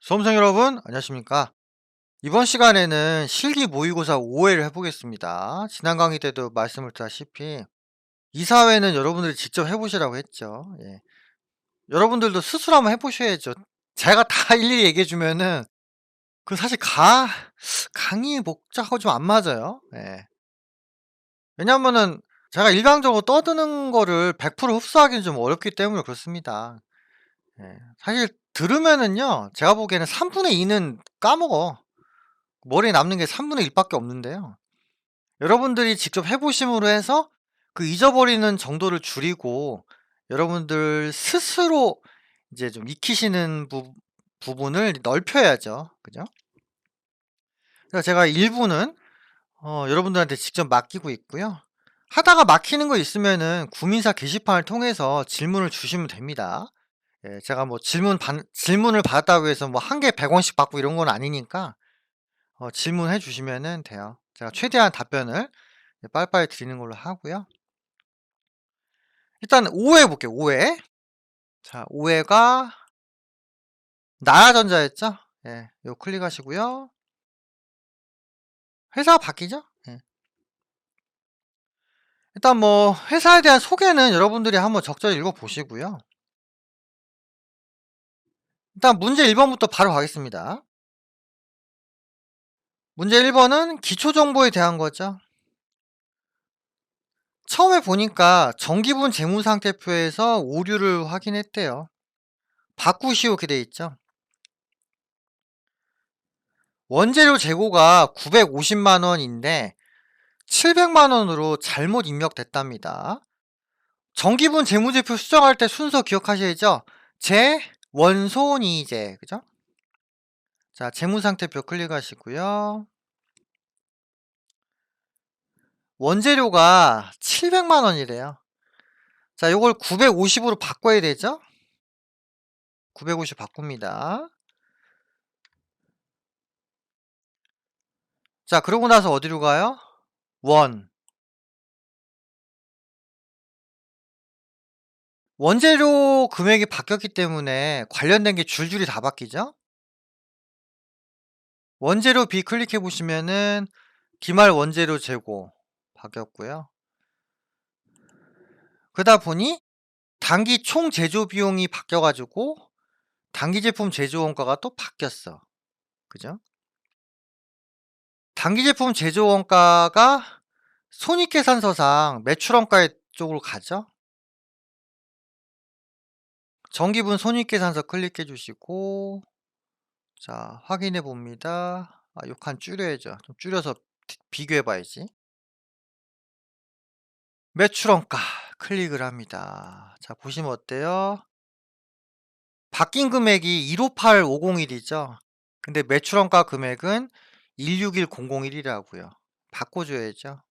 수험생 여러분, 안녕하십니까? 이번 시간에는 실기 모의고사 5회를 해보겠습니다. 지난 강의 때도 말씀을 드렸다시피 이사회는 여러분들이 직접 해보시라고 했죠. 예. 여러분들도 스스로 한번 해보셔야죠. 제가 다 일일이 얘기해주면은 그 사실 강의 목적하고 좀 안 맞아요. 예. 왜냐면은 제가 일방적으로 떠드는 거를 100% 흡수하기는 좀 어렵기 때문에 그렇습니다. 예. 사실 들으면은요, 제가 보기에는 3분의 2는 까먹어. 머리에 남는 게 3분의 1 밖에 없는데요. 여러분들이 직접 해 보심으로 해서 그 잊어버리는 정도를 줄이고 여러분들 스스로 이제 좀 익히시는 부분을 넓혀야죠. 그죠? 그래서 제가 일부는 여러분들한테 직접 맡기고 있고요. 하다가 막히는 거 있으면은 구민사 게시판을 통해서 질문을 주시면 됩니다. 예, 제가 뭐 질문을 받았다고 해서 뭐 한 개에 100 원씩 받고 이런 건 아니니까 질문해 주시면은 돼요. 제가 최대한 답변을 빨리빨리 드리는 걸로 하고요. 일단 5회 볼게요. 5회. 자, 5회가 나라전자였죠? 예. 요 클릭하시고요. 회사가 바뀌죠? 예. 일단 뭐 회사에 대한 소개는 여러분들이 한번 적절히 읽어 보시고요. 일단 문제 1번부터 바로 가겠습니다. 문제 1번은 기초 정보에 대한 거죠. 처음에 보니까 정기분 재무상태표에서 오류를 확인했대요. 바꾸시오 이렇게 돼 있죠. 원재료 재고가 950만 원인데 700만 원으로 잘못 입력됐답니다. 정기분 재무제표 수정할 때 순서 기억하셔야죠. 재, 원손, 이재. 그죠? 자, 재무상태표 클릭하시고요. 원재료가 700만 원이래요. 자, 요걸 950으로 바꿔야 되죠? 950 바꿉니다. 자, 그러고 나서 어디로 가요? 원재료 금액이 바뀌었기 때문에 관련된 게 줄줄이 다 바뀌죠? 원재료 B 클릭해 보시면은 기말 원재료 재고 바뀌었고요. 그러다 보니 단기 총 제조 비용이 바뀌어 가지고 단기 제품 제조 원가가 또 바뀌었어. 그죠? 단기 제품 제조 원가가 손익계산서상 매출 원가 쪽으로 가죠. 정기분 손익계산서 클릭해 주시고 자, 확인해 봅니다. 아, 요 칸 줄여야죠. 좀 줄여서 비교해 봐야지. 매출 원가 클릭을 합니다. 자, 보시면 어때요? 바뀐 금액이 158501이죠. 근데 매출 원가 금액은 161001이라고요. 바꿔줘야죠.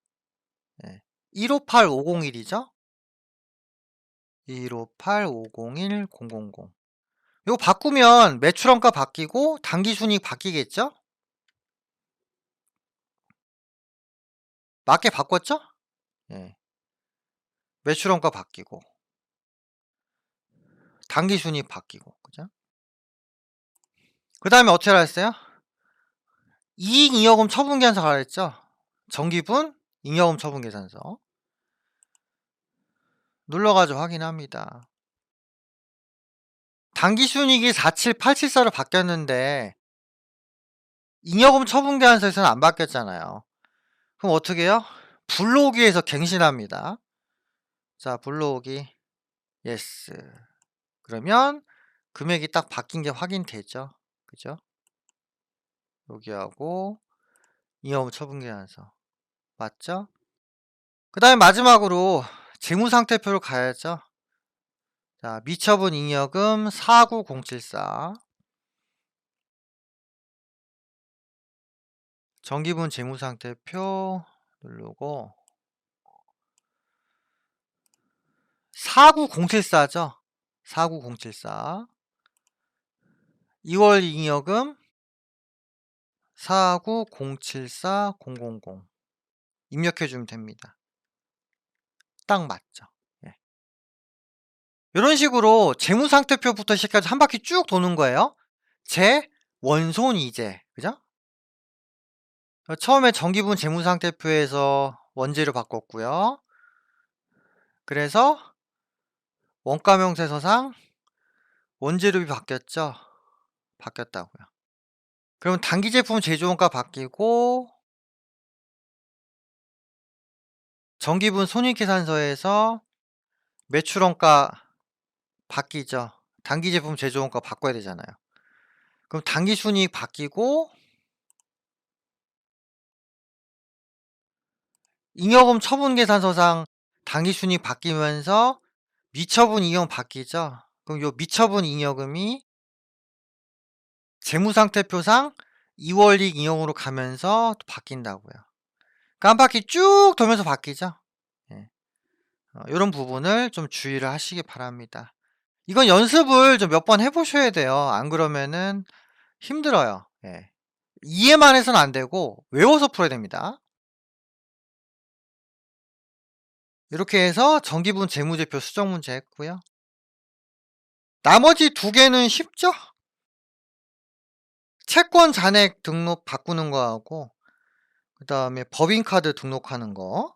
네. 158501이죠. 158501,000. 이거 바꾸면 매출 원가 바뀌고 단기 순이익 바뀌겠죠? 맞게 바꿨죠? 예. 매출 원가 바뀌고 단기 순이익 바뀌고 그죠? 그 다음에 어떻게 하랬어요? 이익 잉여금 처분 계산서 가라 했죠? 정기분 잉여금 처분 계산서 눌러가지고 확인합니다. 단기 순이익이 47874로 바뀌었는데 잉여금 처분 계산서에서는 안 바뀌었잖아요. 그럼 어떻게 해요? 불러오기에서 갱신합니다. 자, 불러오기 예스. 그러면 금액이 딱 바뀐 게 확인되죠. 그죠? 여기하고 잉여금 처분 계산서 맞죠? 그 다음에 마지막으로 재무상태표로 가야죠. 자, 미처분 잉여금 49074 정기분 재무상태표 누르고 49074죠. 49074 2월 잉여금 49074,000 입력해 주면 됩니다. 딱 맞죠. 예. 이런 식으로 재무상태표부터 시작해서 한 바퀴 쭉 도는 거예요. 재, 원손이제. 그죠? 처음에 정기분 재무상태표에서 원재료 바꿨고요. 그래서 원가명세서상 원재료비 바뀌었죠? 바뀌었다고요. 그럼 단기제품 제조원가 바뀌고 정기분 손익계산서에서 매출원가 바뀌죠. 단기제품 제조원가 바꿔야 되잖아요. 그럼 단기순이익 바뀌고 잉여금 처분계산서상 단기순이익 바뀌면서 미처분 잉여금 바뀌죠. 그럼 요 미처분 잉여금이 재무상태표상 2월이익 잉여금으로 가면서 또 바뀐다고요. 한 바퀴 쭉 돌면서 바뀌죠. 예. 요런 부분을 좀 주의를 하시기 바랍니다. 이건 연습을 좀 몇 번 해보셔야 돼요. 안 그러면은 힘들어요. 예. 이해만 해서는 안 되고 외워서 풀어야 됩니다. 이렇게 해서 정기분 재무제표 수정 문제 했고요. 나머지 두 개는 쉽죠? 채권 잔액 등록 바꾸는 거하고 그 다음에 법인카드 등록하는 거.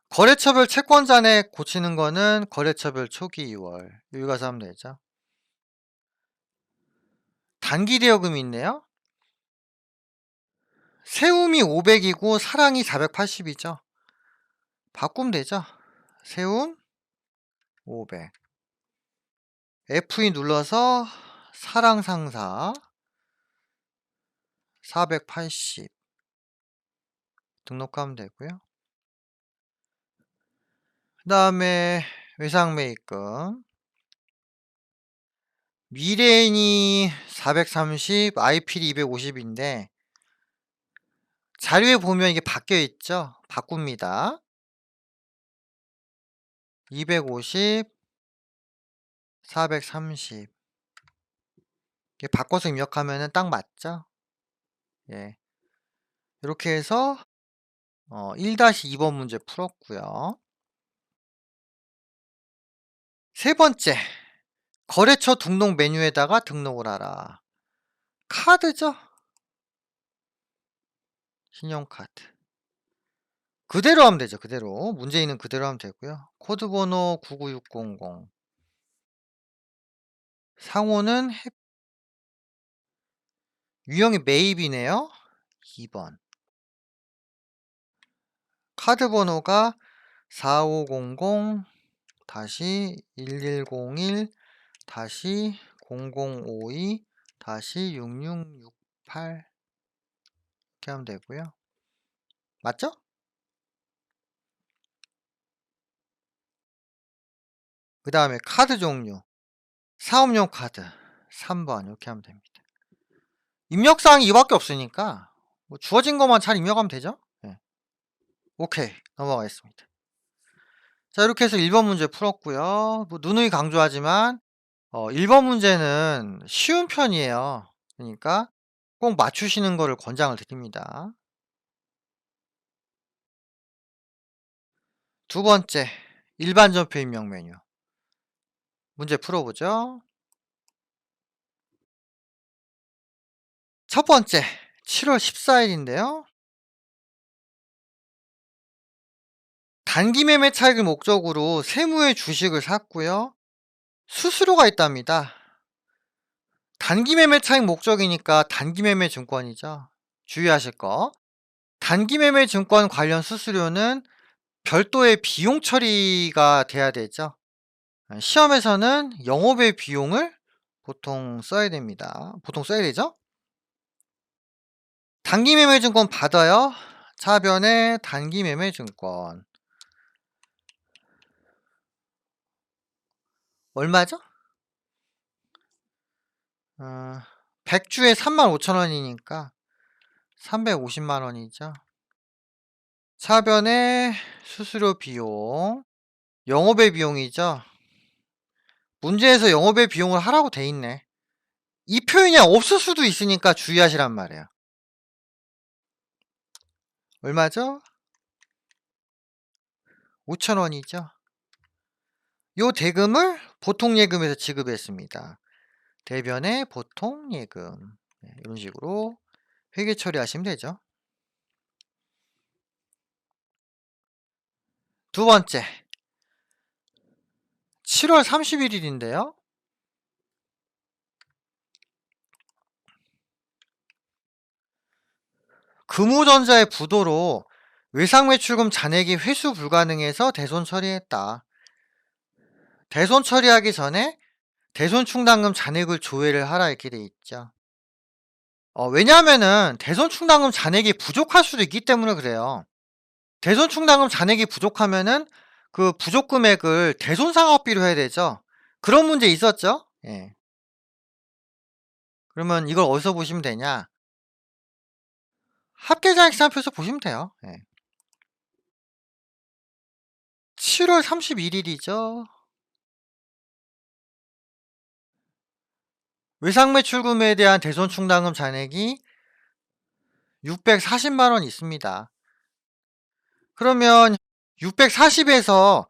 거래처별 채권 잔액 고치는 거는 거래처별 초기 2월 여기 가서 하면 되죠. 단기 대여금이 있네요. 세움이 500이고 사랑이 480이죠. 바꾸면 되죠. 세움 500 F2 눌러서 사랑 상사 480 등록하면 되고요. 그 다음에 외상매입금 미래인이 430 IPD 250인데 자료에 보면 이게 바뀌어 있죠. 바꿉니다. 250 430 이게 바꿔서 입력하면은 딱 맞죠. 예. 이렇게 해서 1-2번 문제 풀었고요. 세 번째, 거래처 등록 메뉴에다가 등록을 하라. 카드죠? 신용카드. 그대로 하면 되죠. 그대로. 문제 있는 그대로 하면 되고요. 코드 번호 99600. 상호는 유형이 매입이네요. 2번. 카드 번호가 4500-1152-0052-6668 이렇게 하면 되고요. 맞죠? 그 다음에 카드 종류 사업용 카드 3번 이렇게 하면 됩니다. 입력사항이 이밖에 없으니까 뭐 주어진 것만 잘 입력하면 되죠. 네. 오케이 넘어가겠습니다. 자 이렇게 해서 1번 문제 풀었고요. 뭐 누누이 강조하지만 1번 문제는 쉬운 편이에요. 그러니까 꼭 맞추시는 거를 권장을 드립니다. 두 번째 일반전표 입력 메뉴 문제 풀어보죠. 첫 번째 7월 14일인데요. 단기 매매 차익을 목적으로 세무의 주식을 샀고요. 수수료가 있답니다. 단기 매매 차익 목적이니까 단기 매매 증권이죠. 주의하실 거. 단기 매매 증권 관련 수수료는 별도의 비용 처리가 돼야 되죠. 시험에서는 영업의 비용을 보통 써야 됩니다. 보통 써야 되죠. 단기 매매 증권 받아요. 차변에 단기 매매 증권 얼마죠? 100주에 35,000원이니까 350만원이죠. 차변에 수수료 비용 영업의 비용이죠. 문제에서 영업의 비용을 하라고 돼 있네. 이 표현이 없을 수도 있으니까 주의하시란 말이에요. 얼마죠? 5,000원이죠. 요 대금을 보통예금에서 지급했습니다. 대변의 보통 예금. 이런 식으로 회계 처리하시면 되죠. 두 번째, 7월 31일인데요. 금호전자의 부도로 외상매출금 잔액이 회수 불가능해서 대손 처리했다. 대손 처리하기 전에 대손 충당금 잔액을 조회를 하라 이렇게 돼 있죠. 왜냐하면은 대손 충당금 잔액이 부족할 수도 있기 때문에 그래요. 대손 충당금 잔액이 부족하면은 그 부족 금액을 대손 상환비로 해야 되죠. 그런 문제 있었죠. 예. 그러면 이걸 어디서 보시면 되냐? 합계장액상표에서 보시면 돼요. 예. 7월 31일이죠. 외상매출금에 대한 대손 충당금 잔액이 640만 원 있습니다. 그러면 640에서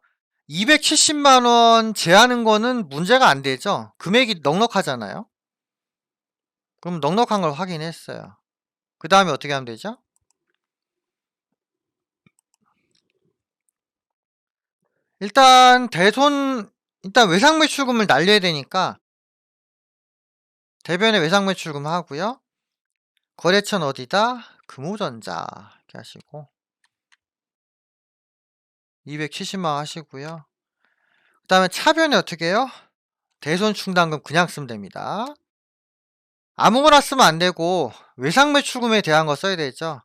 270만 원 제하는 거는 문제가 안 되죠. 금액이 넉넉하잖아요. 그럼 넉넉한 걸 확인했어요. 그 다음에 어떻게 하면 되죠? 일단 외상매출금을 날려야 되니까 대변에 외상매출금 하고요. 거래처는 어디다? 금호전자 이렇게 하시고 270만 원 하시고요. 그 다음에 차변에 어떻게 해요? 대손 충당금 그냥 쓰면 됩니다. 아무거나 쓰면 안 되고 외상매출금에 대한 거 써야 되죠.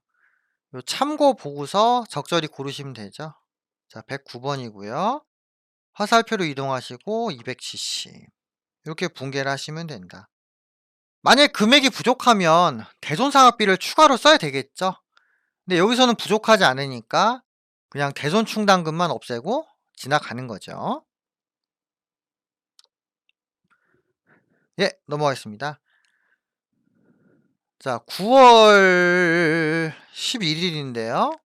요 참고 보고서 적절히 고르시면 되죠. 자, 109번이고요. 화살표로 이동하시고 200cc 이렇게 분계를 하시면 된다. 만약에 금액이 부족하면 대손상환비를 추가로 써야 되겠죠. 근데 여기서는 부족하지 않으니까 그냥 대손 충당금만 없애고 지나가는 거죠. 예, 넘어가겠습니다. 자, 9월 11일인데요.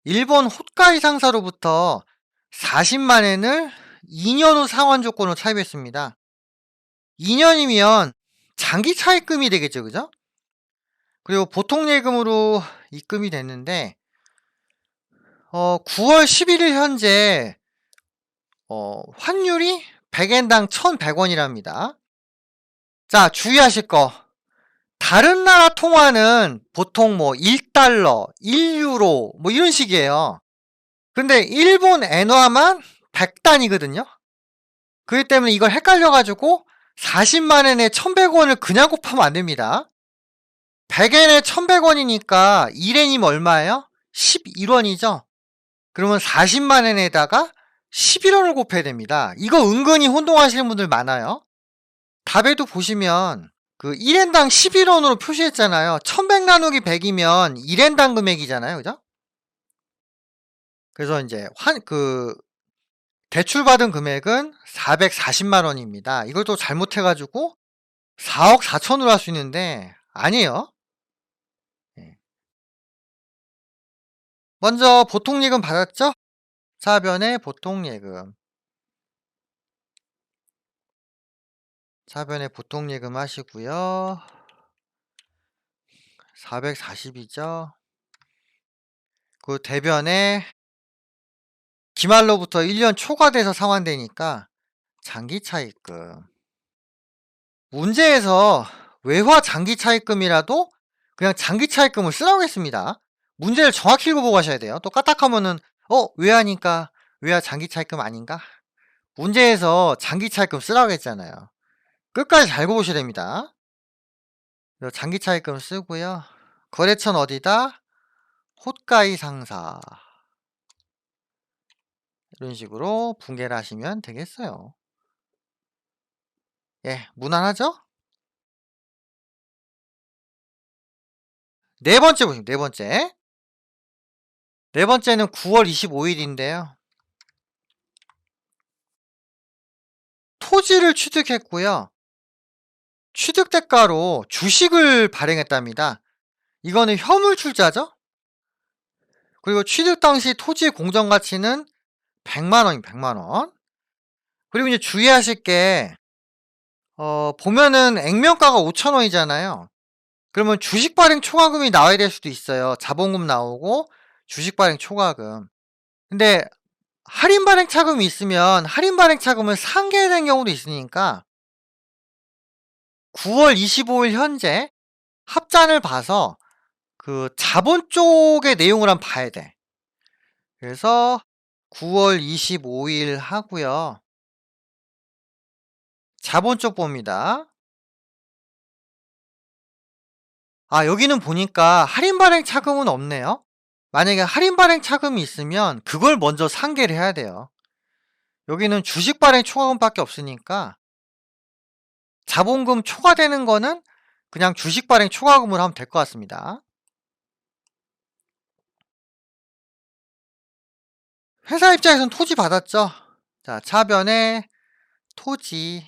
일본 홋카이 상사로부터 40만엔을 2년 후 상환 조건으로 차입했습니다. 2년이면 장기 차입금이 되겠죠, 그죠? 그리고 보통 예금으로 입금이 됐는데 9월 11일 현재 환율이 100엔당 1,100원이랍니다. 자, 주의하실 거. 다른 나라 통화는 보통 뭐 1달러, 1유로 뭐 이런 식이에요. 근데 일본 엔화만 100단이거든요. 그렇기 때문에 이걸 헷갈려가지고 40만엔에 1100원을 그냥 곱하면 안 됩니다. 100엔에 1100원이니까 1엔이면 얼마예요? 11원이죠. 그러면 40만엔에다가 11원을 곱해야 됩니다. 이거 은근히 혼동하시는 분들 많아요. 답에도 보시면 그 1엔당 11원으로 표시했잖아요. 1100 나누기 100이면 1엔당 금액이잖아요. 그죠? 그래서 이제 대출받은 금액은 440만 원입니다. 이걸 또 잘못해가지고 4억 4천으로 할 수 있는데 아니에요. 먼저 보통예금 받았죠? 차변에 보통예금. 차변에 보통예금 하시고요. 440이죠. 그 대변에 기말로부터 1년 초과돼서 상환되니까 장기 차입금. 문제에서 외화 장기 차입금이라도 그냥 장기 차입금을 쓰라고 했습니다. 문제를 정확히 읽어보고 가셔야 돼요. 또 까딱하면은 외화니까 외화 장기 차입금 아닌가? 문제에서 장기 차입금 쓰라고 했잖아요. 끝까지 잘 보셔야 됩니다. 장기 차입금 쓰고요. 거래처는 어디다? 홋카이 상사. 이런 식으로 분계를 하시면 되겠어요. 예, 무난하죠? 네 번째 보시면 네 번째. 네 번째는 9월 25일인데요. 토지를 취득했고요. 취득 대가로 주식을 발행했답니다. 이거는 현물출자죠? 그리고 취득 당시 토지의 공정가치는 100만 원입니다. 100만 원. 그리고 이제 주의하실 게 보면은 액면가가 5,000 원이잖아요. 그러면 주식 발행 초과금이 나와야 될 수도 있어요. 자본금 나오고 주식 발행 초과금. 근데 할인 발행 차금이 있으면 할인 발행 차금을 상회된 경우도 있으니까 9월 25일 현재 합잔을 봐서 그 자본 쪽의 내용을 한번 봐야 돼. 그래서 9월 25일 하고요. 자본 쪽 봅니다. 아, 여기는 보니까 할인 발행 차금은 없네요. 만약에 할인 발행 차금이 있으면 그걸 먼저 상계를 해야 돼요. 여기는 주식 발행 초과금밖에 없으니까 자본금 초과되는 거는 그냥 주식 발행 초과금으로 하면 될 것 같습니다. 회사 입장에서는 토지 받았죠. 자, 차변에 토지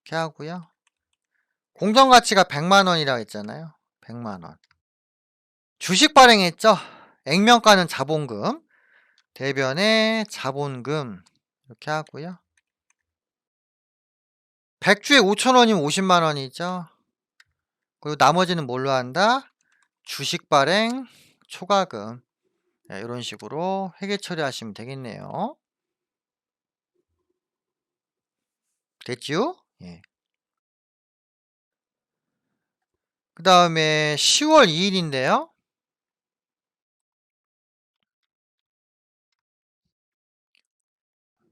이렇게 하고요. 공정가치가 100만 원이라고 했잖아요. 100만 원. 주식 발행했죠. 액면가는 자본금. 대변에 자본금 이렇게 하고요. 100주에 5,000원이면 50만 원이죠. 그리고 나머지는 뭘로 한다? 주식 발행 초과금. 네, 이런 식으로 회계 처리하시면 되겠네요. 됐죠? 예. 그 다음에 10월 2일인데요.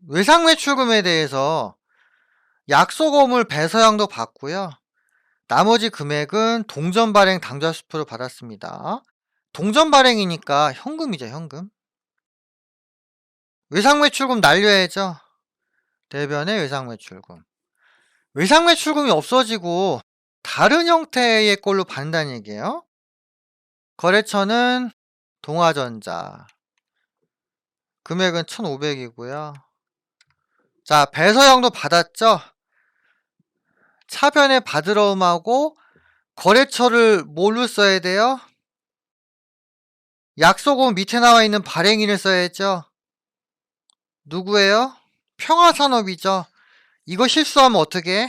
외상매출금에 대해서 약소금을 배서양도 받고요. 나머지 금액은 동전 발행 당좌 수표로 받았습니다. 동전 발행이니까 현금이죠, 현금. 외상매출금 날려야죠. 대변에 외상매출금. 외상매출금이 없어지고 다른 형태의 걸로 받는다는 얘기예요. 거래처는 동아전자. 금액은 1,500이고요. 자, 배서양도 받았죠? 차변에 받으러 음하고 거래처를 뭘로 써야 돼요? 약소금 밑에 나와 있는 발행인을 써야죠. 누구예요? 평화산업이죠. 이거 실수하면 어떻게?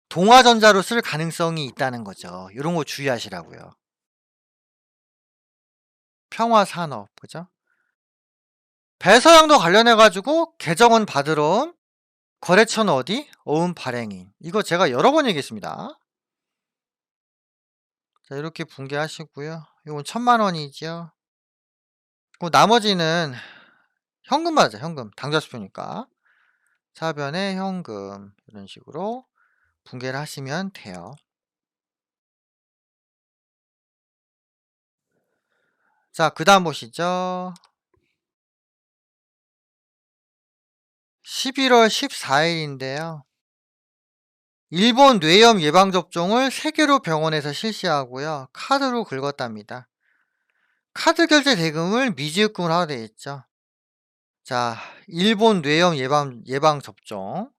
동아전자로 쓸 가능성이 있다는 거죠. 이런 거 주의하시라고요. 평화산업, 그죠? 배서양도 관련해가지고 계정은 받으러 음, 거래처는 어디? 어음 발행인. 이거 제가 여러 번 얘기했습니다. 자, 이렇게 붕괴하시고요. 이건 1,000만 원이죠. 그리고 나머지는 현금 맞아요. 현금. 당좌수표니까. 차변에 현금. 이런 식으로 붕괴를 하시면 돼요. 자, 그 다음 보시죠. 11월 14일인데요. 일본 뇌염 예방접종을 세계로 병원에서 실시하고요. 카드로 긁었답니다. 카드 결제 대금을 미지급금을 하게 되어 있죠. 자, 일본 뇌염 예방접종.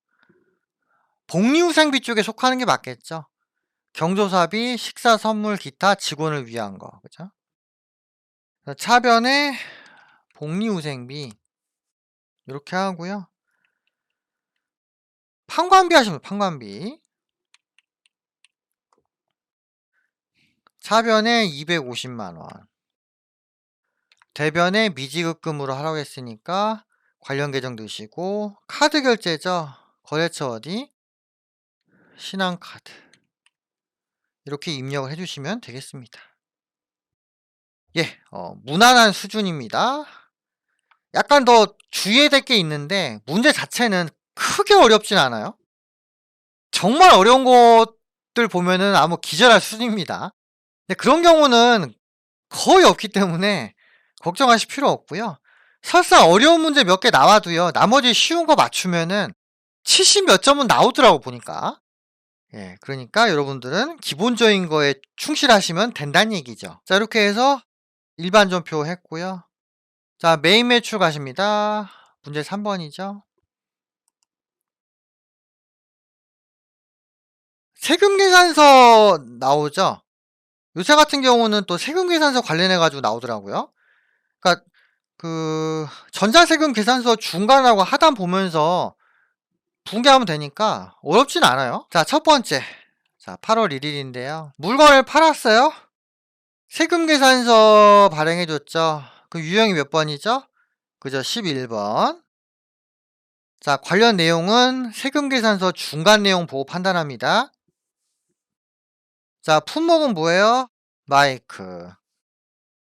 복리후생비 쪽에 속하는 게 맞겠죠. 경조사비, 식사 선물, 기타 직원을 위한 거. 그죠? 차변에 복리후생비. 이렇게 하고요. 판관비 하시면 판관비. 차변에 250만 원. 대변에 미지급금으로 하라고 했으니까 관련 계정 넣으시고 카드 결제죠. 거래처 어디? 신한카드. 이렇게 입력을 해주시면 되겠습니다. 예, 무난한 수준입니다. 약간 더 주의해야 될 게 있는데 문제 자체는 크게 어렵진 않아요. 정말 어려운 것들 보면은 아무 기절할 수준입니다. 근데 그런 경우는 거의 없기 때문에 걱정하실 필요 없고요. 설사 어려운 문제 몇 개 나와도요. 나머지 쉬운 거 맞추면은 70 몇 점은 나오더라고 보니까. 예, 그러니까 여러분들은 기본적인 거에 충실하시면 된다는 얘기죠. 자, 이렇게 해서 일반 전표 했고요. 자, 메인 매출 가십니다. 문제 3번이죠. 세금 계산서 나오죠. 요새 같은 경우는 또 세금 계산서 관련해 가지고 나오더라고요. 그러니까 그 전자세금 계산서 중간하고 하단 보면서 분개하면 되니까 어렵진 않아요. 자, 첫 번째. 자, 8월 1 일인데요. 물건을 팔았어요. 세금계산서 발행해 줬죠. 그 유형이 몇 번이죠? 그죠? 11번. 자, 관련 내용은 세금계산서 중간 내용 보고 판단합니다. 자, 품목은 뭐예요? 마이크.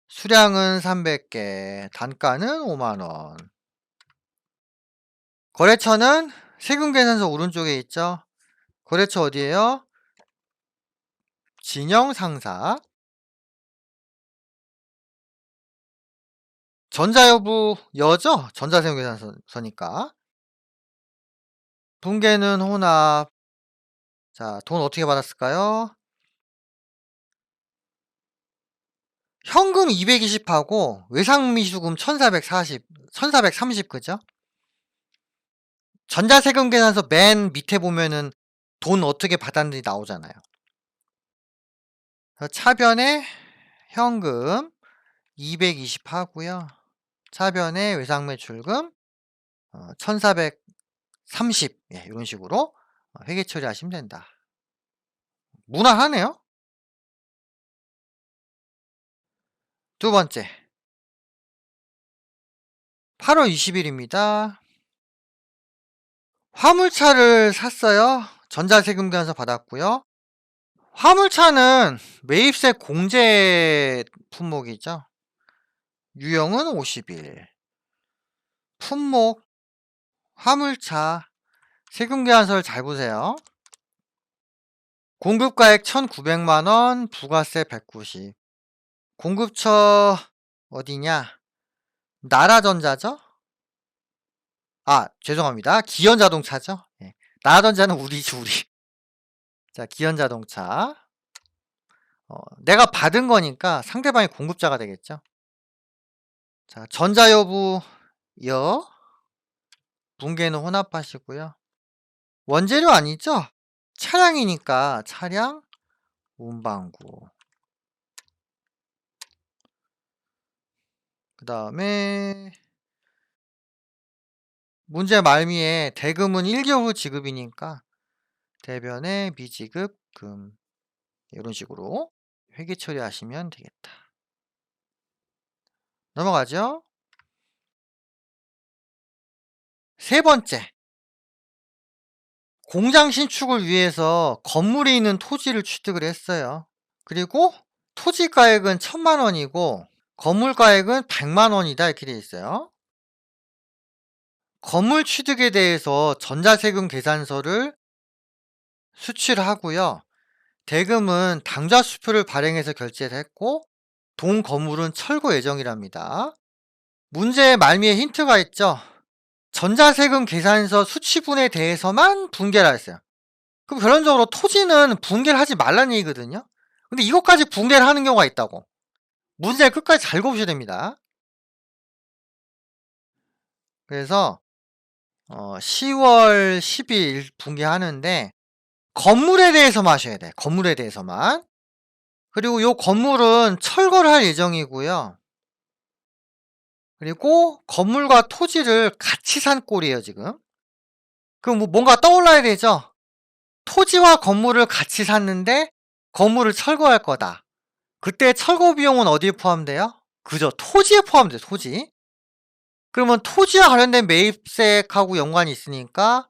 수량은 300개. 단가는 5만 원. 거래처는 세금계산서 오른쪽에 있죠? 거래처 어디에요? 진영상사. 전자여부 여죠? 전자세금계산서니까. 분계는 혼합. 자, 돈 어떻게 받았을까요? 현금 220하고 외상미수금 1430, 그죠? 전자세금계산서 맨 밑에 보면은 돈 어떻게 받았는지 나오잖아요. 차변에 현금 220 하고요. 차변에 외상매출금 1430, 예, 이런 식으로 회계 처리하시면 된다. 무난하네요. 두 번째, 8월 20일입니다. 화물차를 샀어요. 전자세금계산서 받았고요. 화물차는 매입세 공제 품목이죠. 유형은 50일. 품목, 화물차, 세금계산서를 잘 보세요. 공급가액 1,900만원, 부가세 190. 공급처 어디냐? 나라전자죠? 아, 죄송합니다. 기현자동차죠? 예. 나라전자는 우리지, 우리. 자, 기현자동차. 내가 받은 거니까 상대방이 공급자가 되겠죠? 자, 전자여부, 분계는 혼합하시고요. 원재료 아니죠? 차량이니까 차량, 운반구. 그 다음에 문제 말미에 대금은 1개월 후 지급이니까 대변에 미지급금, 이런 식으로 회계 처리하시면 되겠다. 넘어가죠. 세 번째, 공장 신축을 위해서 건물에 있는 토지를 취득을 했어요. 그리고 토지 가액은 1,000만 원이고 건물 가액은 100만 원이다, 이렇게 되어 있어요. 건물 취득에 대해서 전자세금 계산서를 수취를 하고요. 대금은 당좌수표를 발행해서 결제를 했고 동 건물은 철거 예정이랍니다. 문제의 말미에 힌트가 있죠. 전자세금 계산서 수취분에 대해서만 분개를 했어요. 그럼 결론적으로 토지는 분개를 하지 말라는 얘기거든요. 근데 이것까지 분개를 하는 경우가 있다고. 문제 끝까지 잘 보셔야 됩니다. 그래서 10월 10일 분개하는데 건물에 대해서만 하셔야 돼. 건물에 대해서만. 그리고 요 건물은 철거를 할 예정이고요. 그리고 건물과 토지를 같이 산 꼴이에요, 지금. 그럼 뭐 뭔가 떠올라야 되죠? 토지와 건물을 같이 샀는데 건물을 철거할 거다. 그때 철거 비용은 어디에 포함돼요? 그죠? 토지에 포함돼요, 토지. 그러면 토지와 관련된 매입세하고 연관이 있으니까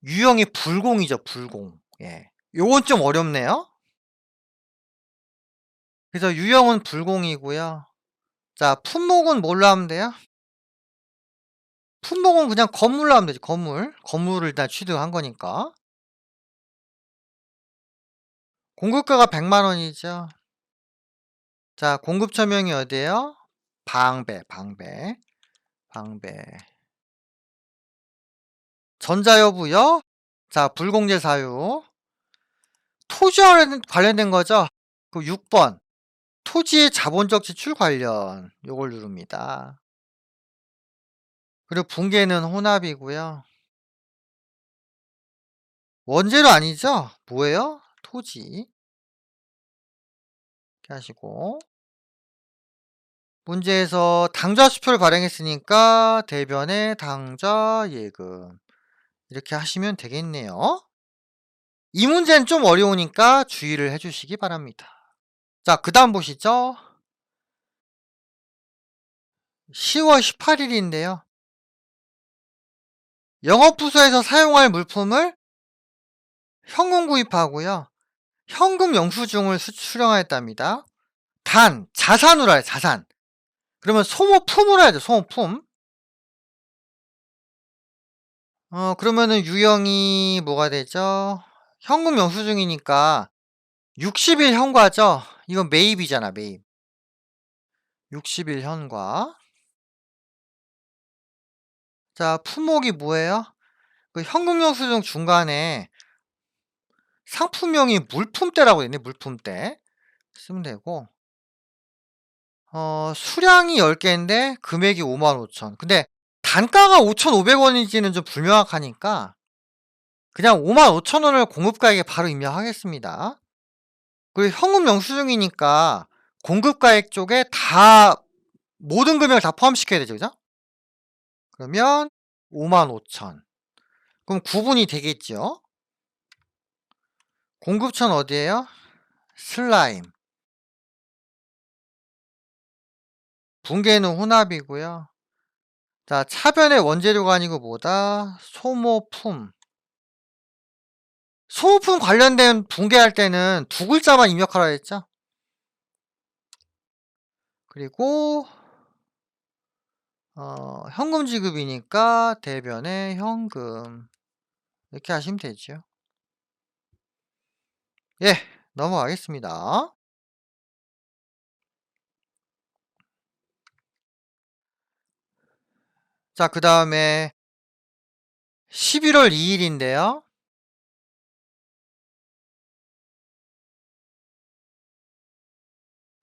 유형이 불공이죠, 불공. 예. 요건 좀 어렵네요. 그래서 유형은 불공이고요. 자, 품목은 뭘로 하면 돼요? 품목은 그냥 건물로 하면 되지, 건물. 건물을 일단 취득한 거니까. 공급가가 100만 원이죠. 자, 공급처명이 어디에요? 방배, 방배. 방배. 전자여부요? 자, 불공제 사유. 토지와 관련된 거죠? 그 6번. 토지의 자본적 지출 관련. 요걸 누릅니다. 그리고 분계는 혼합이고요. 원재료 아니죠? 뭐예요? 토지. 이렇게 하시고. 문제에서 당좌수표를 발행했으니까 대변에 당좌예금. 이렇게 하시면 되겠네요. 이 문제는 좀 어려우니까 주의를 해 주시기 바랍니다. 자, 그다음 보시죠. 10월 18 일인데요. 영업부서에서 사용할 물품을 현금 구입하고요. 현금 영수증을 수령하였답니다. 단 자산으로 해요, 자산. 그러면 소모품으로 해야죠, 소모품. 그러면은 유형이 뭐가 되죠? 현금 영수증이니까 60일 현과죠. 이건 매입이잖아, 매입. 60일 현과. 자, 품목이 뭐예요? 그 현금 영수증 중간에 상품명이 물품대라고 있네, 물품대. 쓰면 되고. 수량이 10 개인데 금액이 55,000. 근데 단가가 5,500 원인지는 좀 불명확하니까 그냥 55,000 원을 공급가액에 바로 입력하겠습니다. 그리고 현금 영수증이니까 공급가액 쪽에 다 모든 금액을 다 포함시켜야 되죠. 그죠? 그러면 55,000. 그럼 구분이 되겠죠. 공급처는 어디에요? 슬라임. 붕괴는 혼합이고요. 자, 차변의 원재료가 아니고 뭐다? 소모품. 소모품 관련된 붕괴할 때는 두 글자만 입력하라 했죠. 그리고 현금 지급이니까 대변의 현금. 이렇게 하시면 되죠. 예, 넘어가겠습니다. 자, 그 다음에 11월 2일인데요.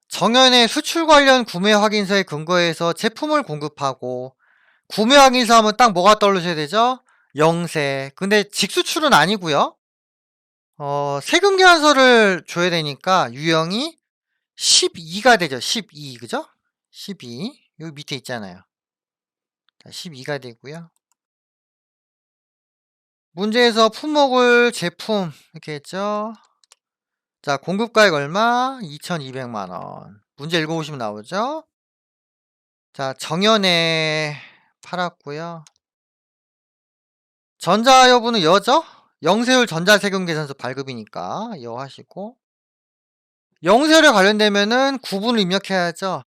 정연의 수출 관련 구매 확인서에 근거해서 제품을 공급하고 구매 확인서 하면 딱 뭐가 떠오르셔야 되죠? 영세. 근데 직수출은 아니고요. 세금 계산서를 줘야 되니까 유형이 12가 되죠. 12, 그죠? 12. 여기 밑에 있잖아요. 자, 12가 되고요. 문제에서 품목을 제품 이렇게 했죠. 자, 공급가액 얼마? 2,200만 원. 문제 읽어보시면 나오죠. 자, 정연에 팔았고요. 전자여부는 여죠? 영세율 전자세금 계산서 발급이니까 여 하시고, 영세율에 관련되면은 구분을 입력해야죠.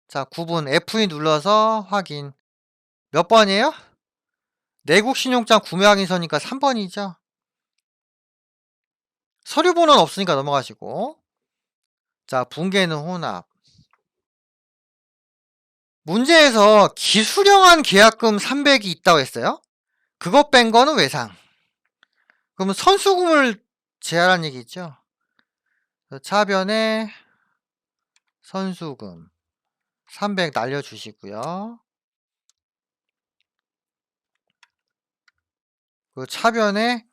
자, 구분 F2 눌러서 확인. 몇 번이에요? 내국 신용장 구매 확인서니까 3번이죠. 서류번호는 없으니까 넘어가시고. 자, 붕괴는 혼합. 문제에서 기수령한 계약금 300이 있다고 했어요. 그것 뺀 거는 외상. 그러면 선수금을 제하라는 얘기죠. 차변에 선수금 300 날려주시고요. 그 차변에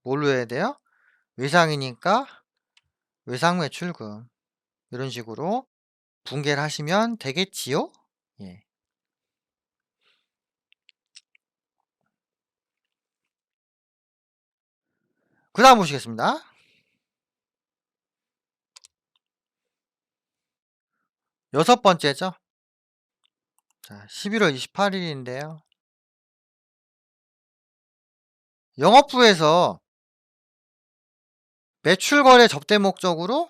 뭘로 해야 돼요? 외상이니까 외상 매출금 이런 식으로 분개를 하시면 되겠지요? 예. 그 다음 보시겠습니다. 여섯 번째죠. 자, 11월 28일인데요. 영업부에서 매출거래 접대 목적으로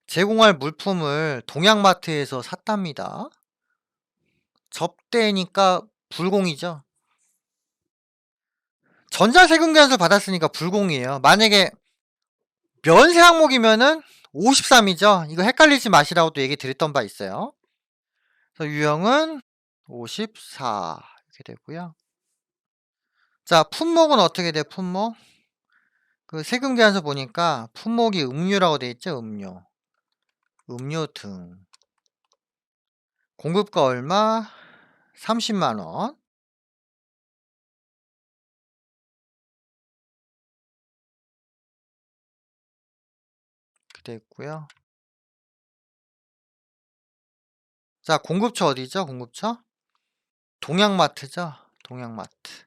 제공할 물품을 동양마트에서 샀답니다. 접대니까 불공이죠. 전자세금계산서 받았으니까 불공이에요. 만약에 면세 항목이면은 53이죠. 이거 헷갈리지 마시라고 또 얘기 드렸던 바 있어요. 그래서 유형은 54 이렇게 되고요. 자, 품목은 어떻게 돼? 품목? 그 세금계산서 보니까 품목이 음료라고 돼 있죠. 음료. 음료 등. 공급가 얼마? 30만 원. 이렇게 돼 있고요. 자, 공급처 어디죠? 공급처? 동양마트죠. 동양마트.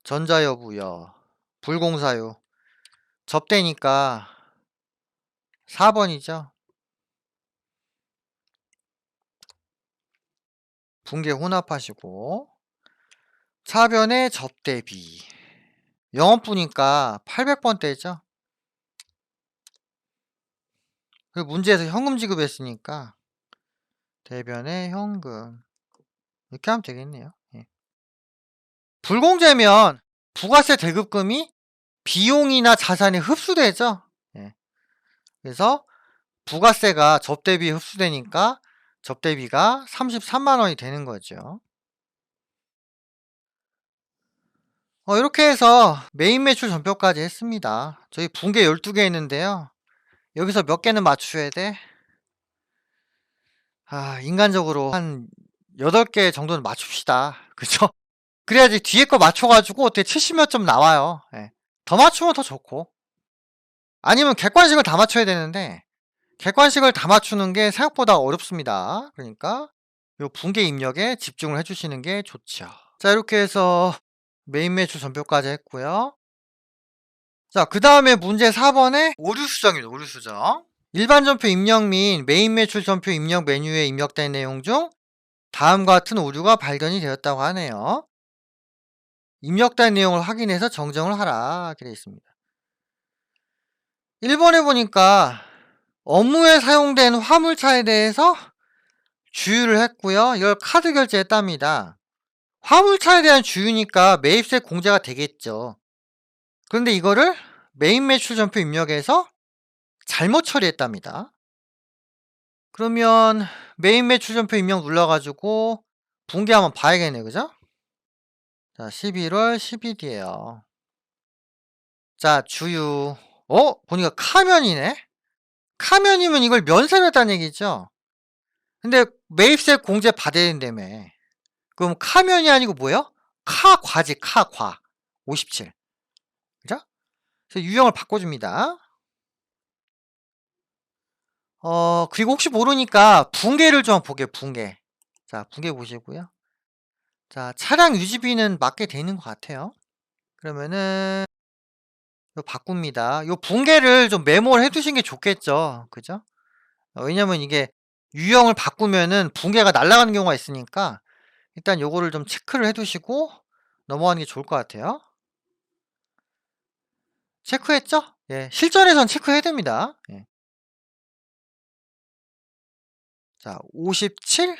전자여부여. 불공사유. 접대니까 4번이죠. 붕괴 혼합하시고. 차변의 접대비. 영업부니까 800번대죠. 그리고 문제에서 현금 지급했으니까 대변의 현금. 이렇게 하면 되겠네요. 예. 불공제면 부가세 대급금이 비용이나 자산에 흡수되죠. 예. 그래서 부가세가 접대비에 흡수되니까 접대비가 33만 원이 되는 거죠. 이렇게 해서 메인 매출 전표까지 했습니다. 저희 붕괴 12개 있는데요. 여기서 몇 개는 맞추셔야 돼? 인간적으로 한 8개 정도는 맞춥시다. 그죠? 그래야지 뒤에 거 맞춰가지고 어떻게 70몇 점 나와요. 예. 더 맞추면 더 좋고. 아니면 객관식을 다 맞춰야 되는데 객관식을 다 맞추는 게 생각보다 어렵습니다. 그러니까 요 붕괴 입력에 집중을 해주시는 게 좋죠. 자, 이렇게 해서 메인 매출 전표까지 했고요. 자, 그 다음에 문제 4번에 오류 수정입니다. 오류 수정. 일반 전표 입력 및 메인 매출 전표 입력 메뉴에 입력된 내용 중 다음과 같은 오류가 발견이 되었다고 하네요. 입력된 내용을 확인해서 정정을 하라. 이렇게 되어 있습니다. 1번에 보니까 업무에 사용된 화물차에 대해서 주유를 했고요. 이걸 카드 결제했답니다. 화물차에 대한 주유니까 매입세 공제가 되겠죠. 그런데 이거를 메인 매출 전표 입력에서 잘못 처리했답니다. 그러면 메인 매출 전표 입력 눌러가지고 붕괴 한번 봐야겠네요. 그죠? 자, 11월 10일이에요. 자, 주유. 보니까 카면이네? 카면이면 이걸 면세로 했다는 얘기죠? 근데 매입세 공제 받아야 된다며. 그럼 카면이 아니고 뭐예요? 카과지, 카과. 57. 그죠? 그래서 유형을 바꿔줍니다. 그리고 혹시 모르니까 붕괴를 좀 보게요, 붕괴. 자, 붕괴 보시고요. 자, 차량 유지비는 맞게 돼 있는 것 같아요. 그러면은, 이거 바꿉니다. 요 붕괴를 좀 메모를 해두신 게 좋겠죠. 그죠? 왜냐면 이게 유형을 바꾸면은 붕괴가 날아가는 경우가 있으니까 일단 요거를 좀 체크를 해두시고 넘어가는 게 좋을 것 같아요. 체크했죠? 예, 실전에선 체크해야 됩니다. 예. 자, 57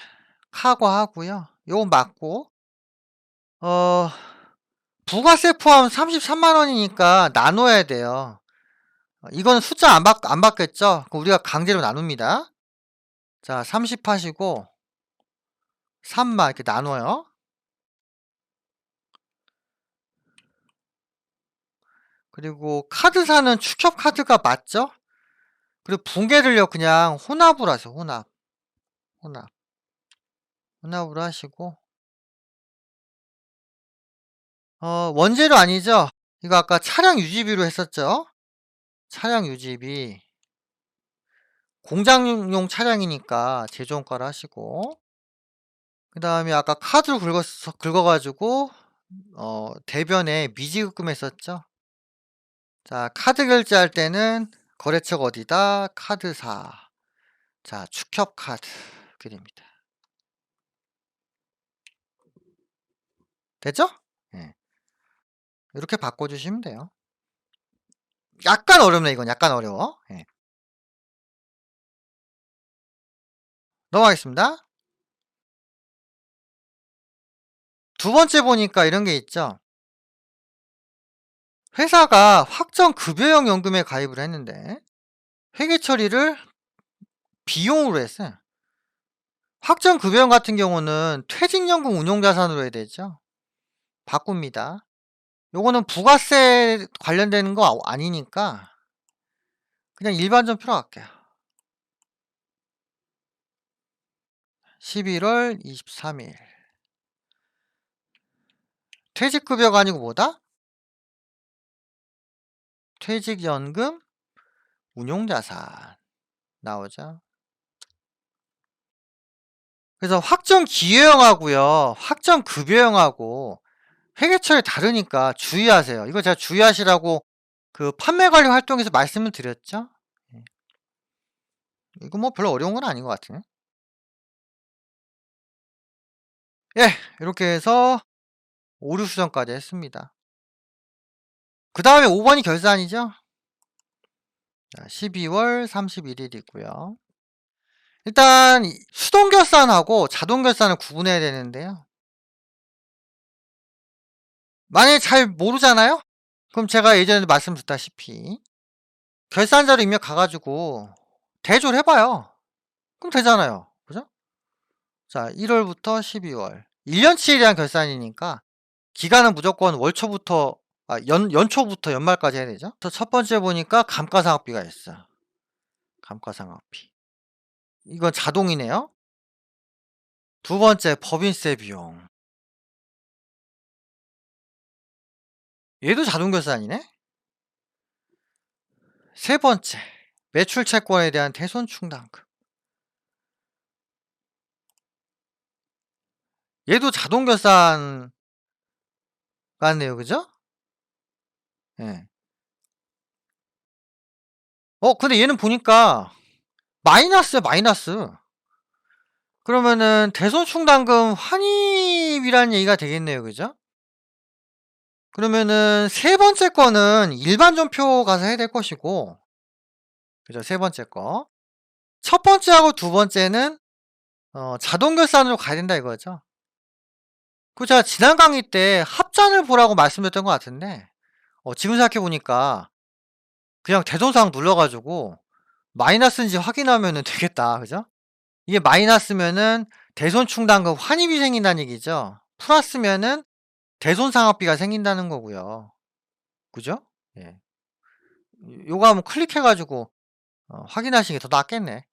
카과하고요. 요건 맞고 부가세 포함 33만 원이니까 나눠야 돼요. 이거는 숫자 안 바뀌었죠? 그럼 우리가 강제로 나눕니다. 자, 30 하시고 3만 이렇게 나눠요. 그리고 카드사는 축협 카드가 맞죠? 그리고 붕괴를요 그냥 혼합으로 하세요. 혼합으로 하시고 원재료 아니죠? 이거 아까 차량 유지비로 했었죠? 차량 유지비 공장용 차량이니까 제조원가로 하시고 그 다음에 아까 카드로 긁어가지고 대변에 미지급금 했었죠? 자, 카드 결제할 때는 거래처가 어디다? 카드사. 자, 축협 카드 그립니다. 됐죠? 예. 이렇게 바꿔주시면 돼요. 약간 어렵네, 이건. 약간 어려워. 예. 넘어가겠습니다. 두 번째 보니까 이런 게 있죠. 회사가 확정 급여형 연금에 가입을 했는데 회계 처리를 비용으로 했어요. 확정 급여형 같은 경우는 퇴직연금 운용자산으로 해야 되죠. 바꿉니다. 요거는 부가세 관련되는 거 아니니까 그냥 일반전표로 할게요. 11월 23일. 퇴직급여가 아니고 뭐다? 퇴직연금 운용자산 나오죠. 그래서 확정 기여형하고요. 확정 급여형하고 회계처리 다르니까 주의하세요. 이거 제가 주의하시라고 그 판매 관리 활동에서 말씀을 드렸죠? 예. 이거 뭐 별로 어려운 건 아닌 것 같으네. 예. 이렇게 해서 오류 수정까지 했습니다. 그다음에 5 번이 결산이죠? 자 12월 31 일이고요. 일단 이 수동 결산하고 자동 결산을 구분해야 되는데요. 만약에 잘 모르잖아요? 그럼 제가 예전에도 말씀드렸다시피 결산자료 입력 가 가지고 대조를 해 봐요. 그럼 되잖아요. 그죠? 자 1 월부터 12 월. 1 년치에 대한 결산이니까 기간은 무조건 월초부터 연초부터 연말까지 해야 되죠. 그래서 첫 번째 보니까 감가상각비가 있어요. 감가상각비. 이건 자동이네요. 두 번째 법인세 비용. 얘도 자동 결산이네. 세 번째 매출 채권에 대한 대손 충당금. 얘도 자동 결산 같네요. 그죠? 예. 근데 얘는 보니까 마이너스야, 마이너스. 그러면은 대손 충당금 환입이라는 얘기가 되겠네요. 그죠? 그러면은 세 번째 거는 일반 전표 가서 해야 될 것이고, 그죠? 세 번째 거. 첫 번째하고 두 번째는 자동 결산으로 가야 된다 이거죠. 그 제가 지난 강의 때 합산을 보라고 말씀드렸던 것 같은데, 지금 생각해 보니까 그냥 대손상 눌러 가지고 마이너스인지 확인하면은 되겠다. 그죠? 이게 마이너스면은 대손 충당금 환입이 생긴다는 얘기죠. 플러스면은 대손 상환비가 생긴다는 거고요. 그죠? 예. 요거 한번 클릭해 가지고 확인하시는 게 더 낫겠네.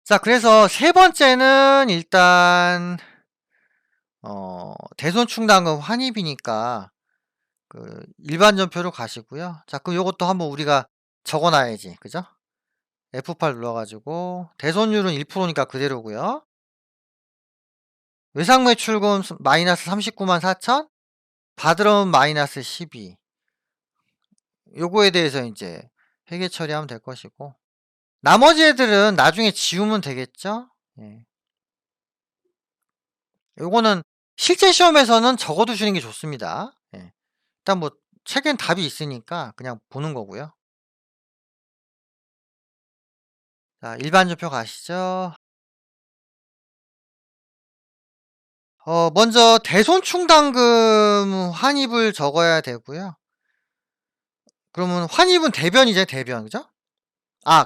자 그래서 세 번째는 일단 대손 충당금 환입이니까 그 일반 전표로 가시고요. 자 그럼 요것도 한번 우리가 적어 놔야지. 그죠? F8 눌러 가지고 대손율은 1% 니까 그대로고요. 외상 매출금 마이너스 39만 4천, 받으러 온 마이너스 12. 요거에 대해서 인제 회계 처리하면 될 것이고, 나머지 애들은 나중에 지우면 되겠죠? 예. 요거는 실제 시험에서는 적어 두시는 게 좋습니다. 예. 일단 뭐 책엔 답이 있으니까 그냥 보는 거고요. 자 일반 전표 가시죠. 먼저 대손 충당금 환입을 적어야 되고요. 그러면 환입은 대변이죠, 대변. 그죠?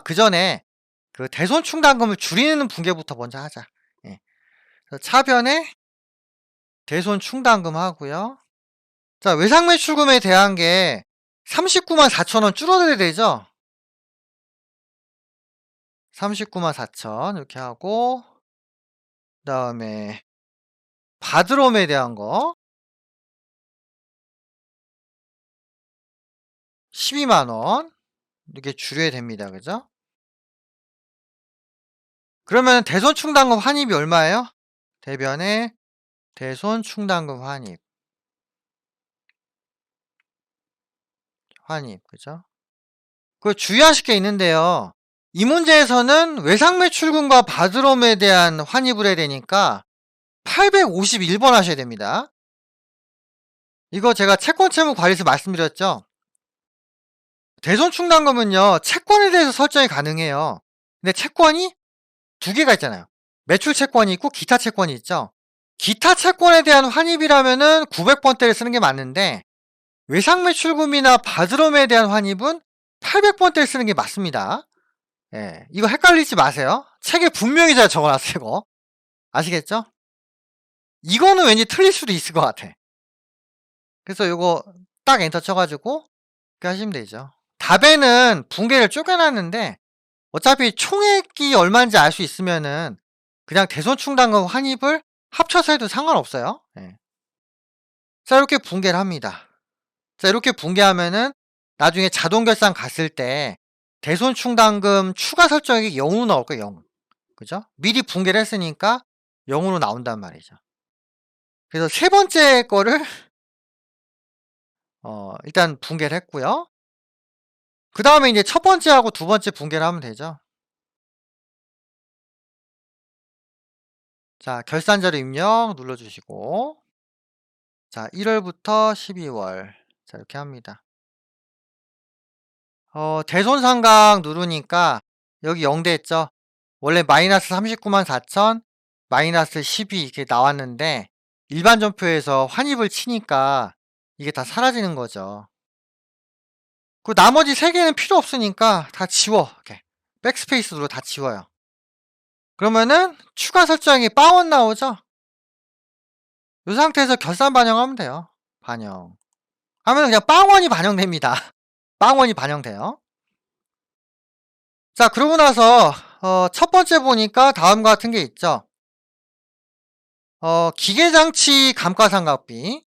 그전에 그 대손 충당금을 줄이는 분계부터 먼저 하자. 예. 그래서 차변에 대손 충당금 하고요. 자 외상 매출금에 대한 게 39만 4천 원 줄어들어야 되죠. 39만 4천 이렇게 하고, 그다음에 받으러옴에 대한 거 12만 원 이렇게 줄여야 됩니다. 그죠? 그러면 대손 충당금 환입이 얼마예요? 대변에 대손 충당금 환입. 그죠? 그 주의하실 게 있는데요. 이 문제에서는 외상 매출금과 받으러옴에 대한 환입을 해야 되니까 851번 하셔야 됩니다. 이거 제가 채권 채무 관리에서 말씀드렸죠. 대손 충당금은요 채권에 대해서 설정이 가능해요. 근데 채권이 두 개가 있잖아요. 매출 채권이 있고 기타 채권이 있죠. 기타 채권에 대한 환입이라면은 900번대를 쓰는 게 맞는데, 외상 매출금이나 받으러옴에 대한 환입은 800번대를 쓰는 게 맞습니다. 예. 이거 헷갈리지 마세요. 책에 분명히 제가 적어 놨어요, 이거. 아시겠죠? 이거는 왠지 틀릴 수도 있을 것 같아. 그래서 요거 딱 엔터 쳐 가지고 그렇게 하시면 되죠. 답에는 분계를 쪼개 놨는데 어차피 총액이 얼마인지 알 수 있으면은 그냥 대손 충당금 환입을 합쳐서 해도 상관없어요. 예. 자 이렇게 분계를 합니다. 자 이렇게 분계하면은 나중에 자동 결산 갔을 때 대손충당금 추가 설정액이 0으로 나올 거예요. 0. 그죠? 미리 붕괴를 했으니까 0으로 나온단 말이죠. 그래서 세 번째 거를 일단 붕괴를 했고요. 그다음에 이제 첫 번째하고 두 번째 붕괴를 하면 되죠. 자, 결산자료 입력 눌러 주시고, 자, 1월부터 12월. 자, 이렇게 합니다. 대손상각 누르니까 여기 0 됐죠? 원래 마이너스 39만 4천, 마이너스 12 이렇게 나왔는데 일반 전표에서 환입을 치니까 이게 다 사라지는 거죠. 그 나머지 3개는 필요 없으니까 다 지워. 이렇게 백스페이스 누르고 다 지워요. 그러면은 추가 설정이 빵원 나오죠? 이 상태에서 결산 반영하면 돼요. 반영. 하면 그냥 빵원이 반영됩니다. 빵원이 반영돼요. 자, 그러고 나서 첫 번째 보니까 다음과 같은 게 있죠. 기계장치 감가상각비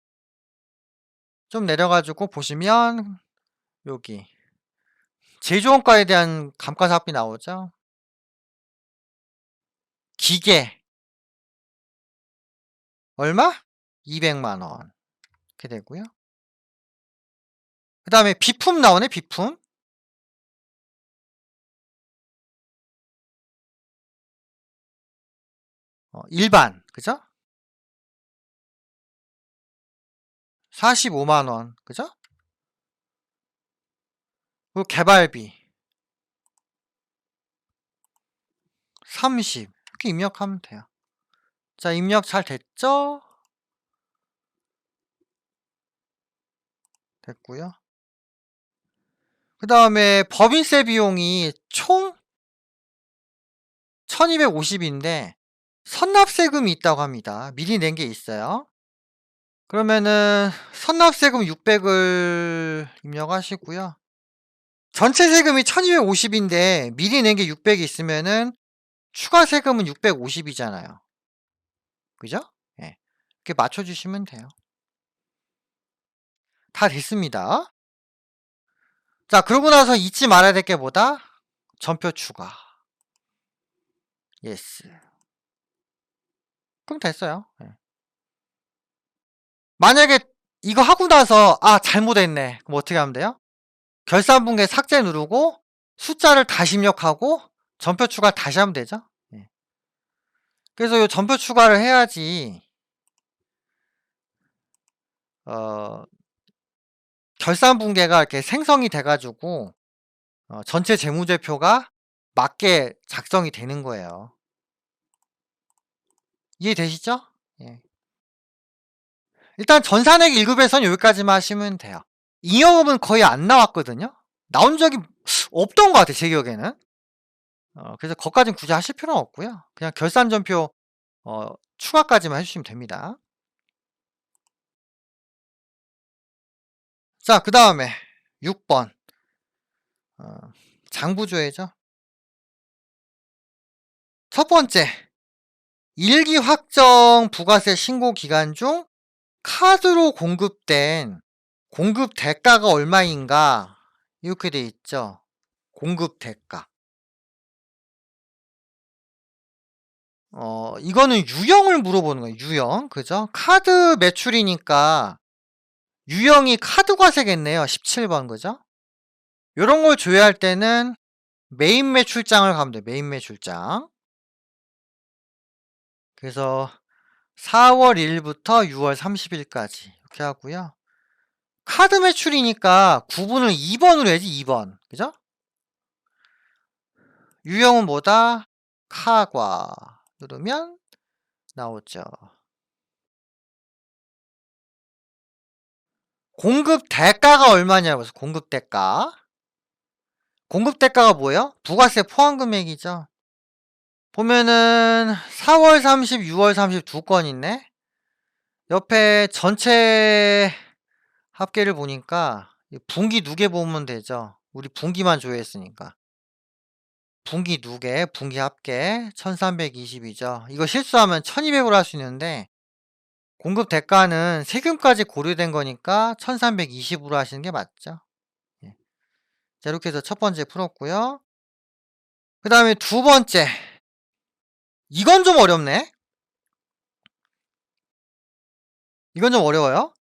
좀 내려가지고 보시면 여기 제조원가에 대한 감가상각비 나오죠. 기계 얼마? 200만원 이렇게 되고요. 그 다음에 비품 나오네. 비품 일반 그죠? 45만원 그죠? 그리고 개발비 30 이렇게 입력하면 돼요. 자, 입력 잘 됐죠? 됐고요. 그 다음에 법인세 비용이 총 1250인데 선납세금이 있다고 합니다. 미리 낸 게 있어요. 그러면은 선납세금 600을 입력하시고요. 전체 세금이 1250인데 미리 낸 게 600이 있으면은 추가 세금은 650이잖아요. 그죠? 예. 이렇게 맞춰주시면 돼요. 다 됐습니다. 자, 그러고 나서 잊지 말아야 될 게 뭐다? 전표 추가. 예스. 그럼 됐어요. 예. 만약에 이거 하고 나서 잘못했네. 그럼 어떻게 하면 돼요? 결산분계 삭제 누르고 숫자를 다시 입력하고 전표 추가 다시 하면 되죠. 예. 그래서 이 전표 추가를 해야지 결산분계가 이렇게 생성이 돼가지고 전체 재무제표가 맞게 작성이 되는 거예요. 이해되시죠? 예. 일단 전산액 1급에서는 여기까지만 하시면 돼요. 잉여금은 거의 안 나왔거든요. 나온 적이 없던 것 같아요. 제 기억에는. 그래서 거기까지는 굳이 하실 필요는 없고요. 그냥 결산전표 추가까지만 해주시면 됩니다. 자, 그 다음에 6번 장부조회죠. 첫 번째, 일기 확정 부가세 신고 기간 중 카드로 공급된 공급 대가가 얼마인가 이렇게 돼 있죠. 공급 대가. 이거는 유형을 물어보는 거예요. 유형. 그죠? 카드 매출이니까 유형이 카드 과세겠네요. 17번. 그죠? 요런 걸 조회할 때는 메인 매출장을 가면 돼요. 메인 매출장. 그래서 4월 1일부터 6월 30일까지 이렇게 하고요. 카드 매출이니까 구분을 2번으로 해야지. 2번. 그죠? 유형은 뭐다? 카과 누르면 나오죠. 공급 대가가 얼마냐고 해서 공급 대가. 공급 대가가 뭐예요? 부가세 포함 금액이죠. 보면은 4월 30, 6월 30 두 건 있네. 옆에 전체 합계를 보니까 분기 누계 보면 되죠. 우리 분기만 조회했으니까. 분기 누계, 분기 합계 1320이죠. 이거 실수하면 1200으로 할 수 있는데 공급 대가는 세금까지 고려된 거니까 1320으로 하시는 게 맞죠. 예. 자, 이렇게 해서 첫 번째 풀었고요. 그 다음에 두 번째. 이건 좀 어렵네. 이건 좀 어려워요.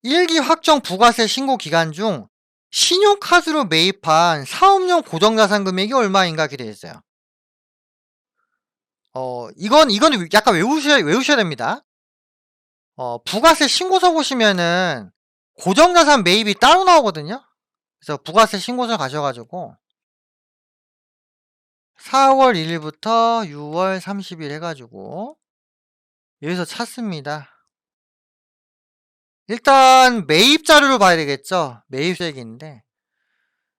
1기 확정 부가세 신고 기간 중 신용카드로 매입한 사업용 고정자산 금액이 얼마인가 이렇게 되어 있어요. 이건 약간 외우셔야 됩니다. 부가세 신고서 보시면은 고정자산 매입이 따로 나오거든요. 그래서 부가세 신고서 가셔가지고 4월 1일부터 6월 30일 해가지고 여기서 찾습니다. 일단 매입 자료를 봐야 되겠죠. 매입세액인데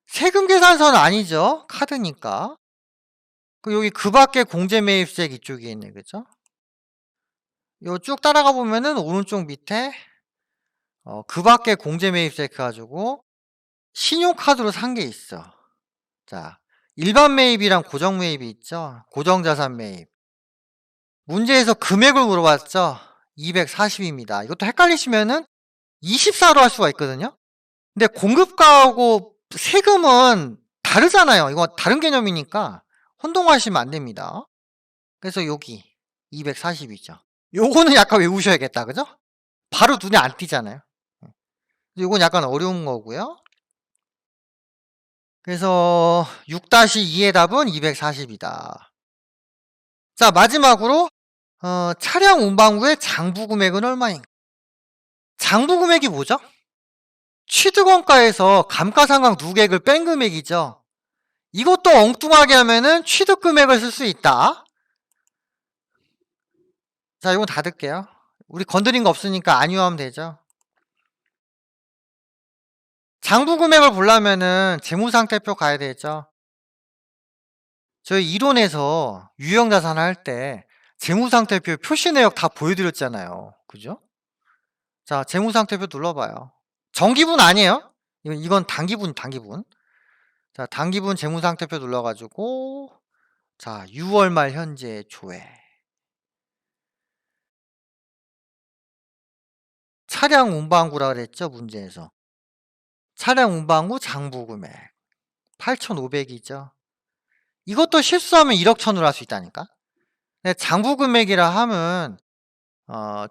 세금 계산서는 아니죠. 카드니까. 여기 그 밖에 공제 매입세액 이쪽에 있네. 그죠? 요 쭉 따라가 보면은 오른쪽 밑에 그 밖에 공제 매입세액 해가지고 신용카드로 산 게 있어. 자, 일반 매입이랑 고정 매입이 있죠. 고정자산 매입. 문제에서 금액을 물어봤죠. 240입니다. 이것도 헷갈리시면은 24로 할 수가 있거든요. 근데 공급가하고 세금은 다르잖아요. 이거 다른 개념이니까 혼동하시면 안 됩니다. 그래서 여기 240이죠. 요거는 약간 외우셔야겠다. 그죠? 바로 눈에 안 띄잖아요. 요건 약간 어려운 거고요. 그래서 6-2의 답은 240이다. 자, 마지막으로 차량 운반 후에 장부 금액은 얼마인가? 장부 금액이 뭐죠? 취득원가에서 감가상각 누계액을 뺀 금액이죠. 이것도 엉뚱하게 하면은 취득 금액을 쓸 수 있다. 자, 이건 닫을게요. 우리 건드린 거 없으니까 아니오하면 되죠. 장부 금액을 보려면은 재무상태표 가야 되죠. 저희 이론에서 유형자산 할 때 재무상태표 표시 내역 다 보여드렸잖아요. 그죠? 자, 재무상태표 눌러봐요. 정기분 아니에요? 이건 단기분. 자, 단기분 재무상태표 눌러가지고 자, 6월 말 현재 조회. 차량 운반구라 그랬죠, 문제에서. 차량 운반구 장부 금액 8,500이죠. 이것도 실수하면 1억 천으로 할 수 있다니까. 근데 장부 금액이라 하면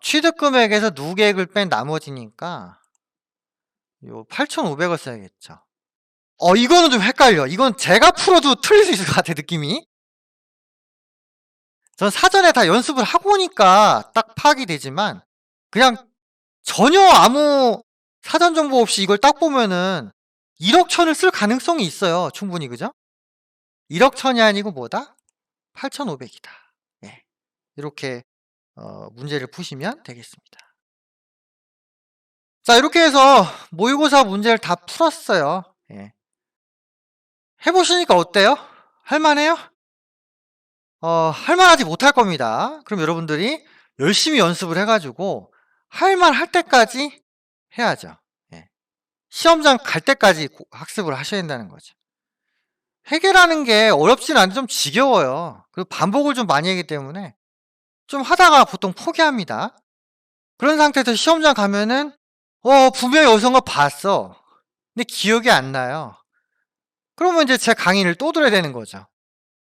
취득 금액에서 누계액을 뺀 나머지니까 요 8,500을 써야겠죠. 이거는 좀 헷갈려. 이건 제가 풀어도 틀릴 수 있을 것 같아, 느낌이. 전 사전에 다 연습을 하고 오니까 딱 파악이 되지만 그냥 전혀 아무 사전 정보 없이 이걸 딱 보면은 1억 천을 쓸 가능성이 있어요. 충분히. 그죠? 1억 천이 아니고 뭐다? 8,500이다. 예. 이렇게 문제를 푸시면 되겠습니다. 자, 이렇게 해서 모의고사 문제를 다 풀었어요. 예. 해보시니까 어때요? 할만해요? 할만하지 못할 겁니다. 그럼 여러분들이 열심히 연습을 해가지고 할만할 때까지 해야죠. 예. 시험장 갈 때까지 학습을 하셔야 된다는 거죠. 해결하는 게 어렵진 않은데 좀 지겨워요. 그리고 반복을 좀 많이 하기 때문에 좀 하다가 보통 포기합니다. 그런 상태에서 시험장 가면은 분명히 어디선가 봤어. 근데 기억이 안 나요. 그러면 이제 제 강의를 또 들어야 되는 거죠.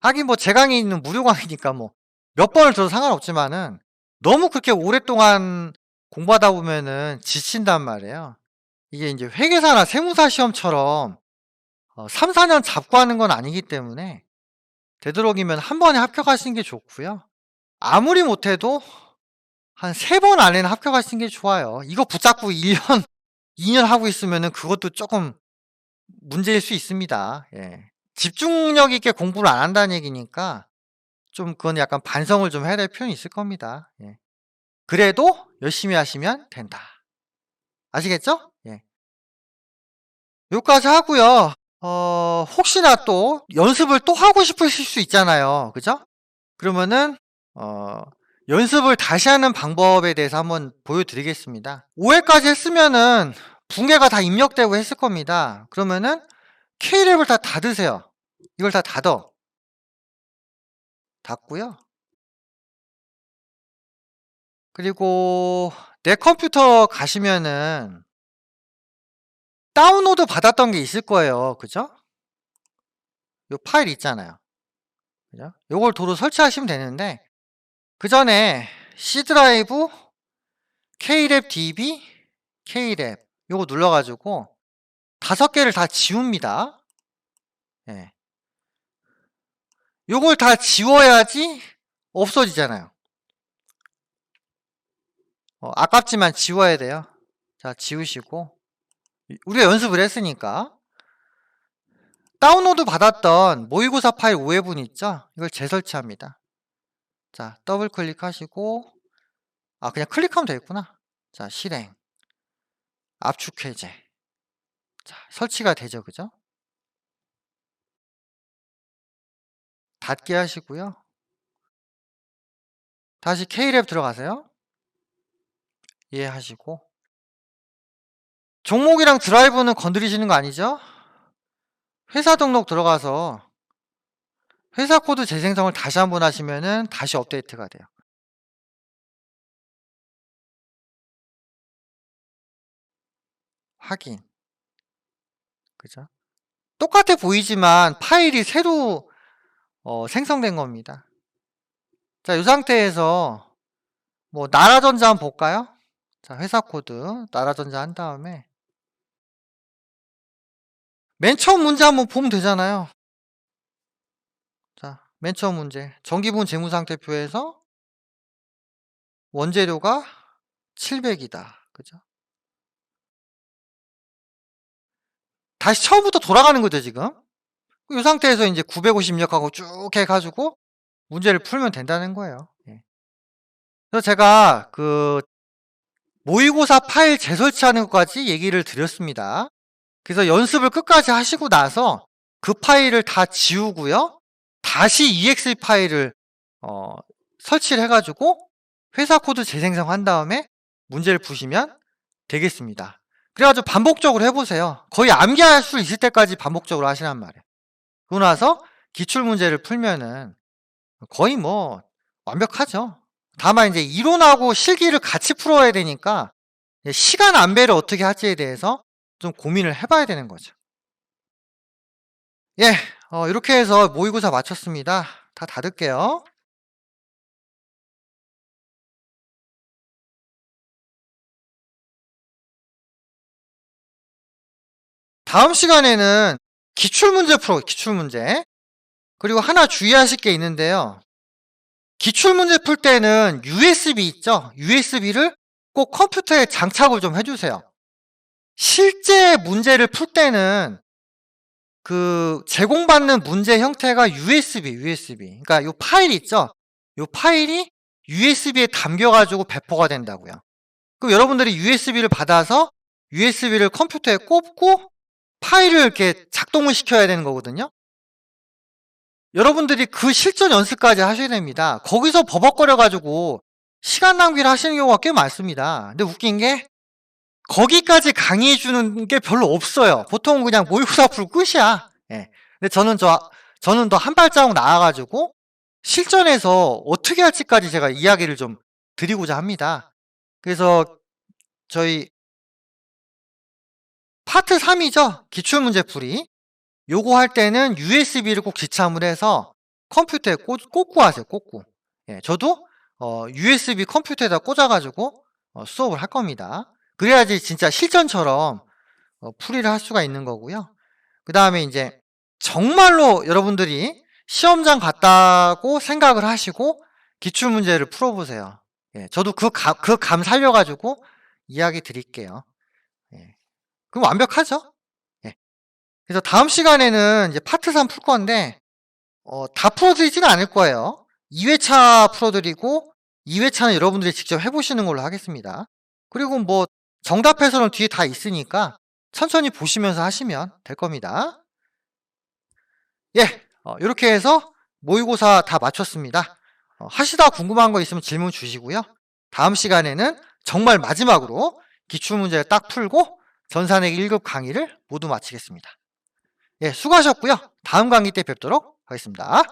하긴 뭐 제 강의는 무료 강의니까 뭐 몇 번을 들어도 상관없지만은 너무 그렇게 오랫동안 공부하다 보면은 지친단 말이에요. 이게 이제 회계사나 세무사 시험처럼 3-4년 잡고 하는 건 아니기 때문에 되도록이면 한 번에 합격하시는 게 좋고요. 아무리 못해도 한 3번 안에는 합격하시는 게 좋아요. 이거 붙잡고 1년, 2년 하고 있으면은 그것도 조금 문제일 수 있습니다. 예. 집중력 있게 공부를 안 한다는 얘기니까 좀 그건 약간 반성을 좀 해야 될 필요는 있을 겁니다. 예. 그래도 열심히 하시면 된다. 아시겠죠? 예. 요까지 하고요. 혹시나 또 연습을 또 하고 싶으실 수 있잖아요. 그죠? 그러면은 연습을 다시 하는 방법에 대해서 한번 보여드리겠습니다. 5회까지 했으면은 붕괴가 다 입력되고 했을 겁니다. 그러면은 K랩을 다 닫으세요. 이걸 다 닫고요. 그리고 내 컴퓨터 가시면은 다운로드 받았던 게 있을 거예요. 그죠? 요 파일 있잖아요. 그죠? 요걸 도로 설치하시면 되는데, 그 전에 C 드라이브, K랩 DB, K랩 요거 눌러가지고 5개를 다 지웁니다. 예. 요걸 다 지워야지 없어지잖아요. 아깝지만 지워야 돼요. 자, 지우시고, 우리가 연습을 했으니까 다운로드 받았던 모의고사 파일 5회분 있죠? 이걸 재설치합니다. 자, 더블 클릭하시고, 그냥 클릭하면 되겠구나. 자, 실행, 압축 해제. 자, 설치가 되죠, 그죠? 닫게 하시고요. 다시 K랩 들어가세요. 이해하시고, 종목이랑 드라이브는 건드리시는 거 아니죠? 회사 등록 들어가서 회사 코드 재생성을 다시 한번 하시면은 다시 업데이트가 돼요. 확인. 그죠? 똑같아 보이지만 파일이 새로 생성된 겁니다. 자, 이 상태에서 뭐 나라전자 한번 볼까요? 자, 회사 코드 나라전자 한 다음에 맨 처음 문제 한번 보면 되잖아요. 자, 맨 처음 문제 정기분 재무상태표에서 원재료가 700이다. 그죠? 다시 처음부터 돌아가는 거죠, 지금. 이 상태에서 이제 950역하고 쭉 해가지고 문제를 풀면 된다는 거예요. 예. 그래서 제가 그 모의고사 파일 재설치하는 것까지 얘기를 드렸습니다. 그래서 연습을 끝까지 하시고 나서 그 파일을 다 지우고요. 다시 EXE 파일을 설치를 해가지고 회사 코드 재생성한 다음에 문제를 푸시면 되겠습니다. 그래가지고 반복적으로 해보세요. 거의 암기할 수 있을 때까지 반복적으로 하시란 말이에요. 그러고 나서 기출문제를 풀면은 거의 뭐 완벽하죠. 다만 이제 이론하고 실기를 같이 풀어야 되니까 시간 안배를 어떻게 할지에 대해서 좀 고민을 해봐야 되는 거죠. 예, 이렇게 해서 모의고사 마쳤습니다. 다 닫을게요. 다음 시간에는 기출문제 풀어, 기출문제. 그리고 하나 주의하실 게 있는데요. 기출문제 풀 때는 USB 있죠? USB를 꼭 컴퓨터에 장착을 좀 해주세요. 실제 문제를 풀 때는 그 제공받는 문제 형태가 USB. 그러니까 이 파일 있죠? 이 파일이 USB에 담겨가지고 배포가 된다고요. 그럼 여러분들이 USB를 받아서 USB를 컴퓨터에 꼽고 파일을 이렇게 작동을 시켜야 되는 거거든요. 여러분들이 그 실전 연습까지 하셔야 됩니다. 거기서 버벅거려가지고 시간 낭비를 하시는 경우가 꽤 많습니다. 근데 웃긴 게 거기까지 강의해 주는 게 별로 없어요. 보통 그냥 모의고사 풀고 끝이야. 예. 근데 저는 더 한 발자국 나아가지고 실전에서 어떻게 할지까지 제가 이야기를 좀 드리고자 합니다. 그래서 저희 파트 3이죠. 기출문제 풀이. 요거 할 때는 USB를 꼭 지참을 해서 컴퓨터에 꽂고 하세요. 꽂고. 예, 저도 USB 컴퓨터에다 꽂아가지고 수업을 할 겁니다. 그래야지 진짜 실전처럼 풀이를 할 수가 있는 거고요. 그 다음에 이제 정말로 여러분들이 시험장 갔다고 생각을 하시고 기출문제를 풀어보세요. 예, 저도 그 감 살려가지고 이야기 드릴게요. 예, 그럼 완벽하죠? 예. 그래서 다음 시간에는 이제 파트 3 풀 건데 다 풀어드리지는 않을 거예요. 2회차 풀어드리고 2회차는 여러분들이 직접 해보시는 걸로 하겠습니다. 그리고 뭐 정답 해설은 뒤에 다 있으니까 천천히 보시면서 하시면 될 겁니다. 예, 이렇게 해서 모의고사 다 마쳤습니다. 하시다 궁금한 거 있으면 질문 주시고요. 다음 시간에는 정말 마지막으로 기출문제를 딱 풀고 전산회계 1급 강의를 모두 마치겠습니다. 예, 수고하셨고요. 다음 강의 때 뵙도록 하겠습니다.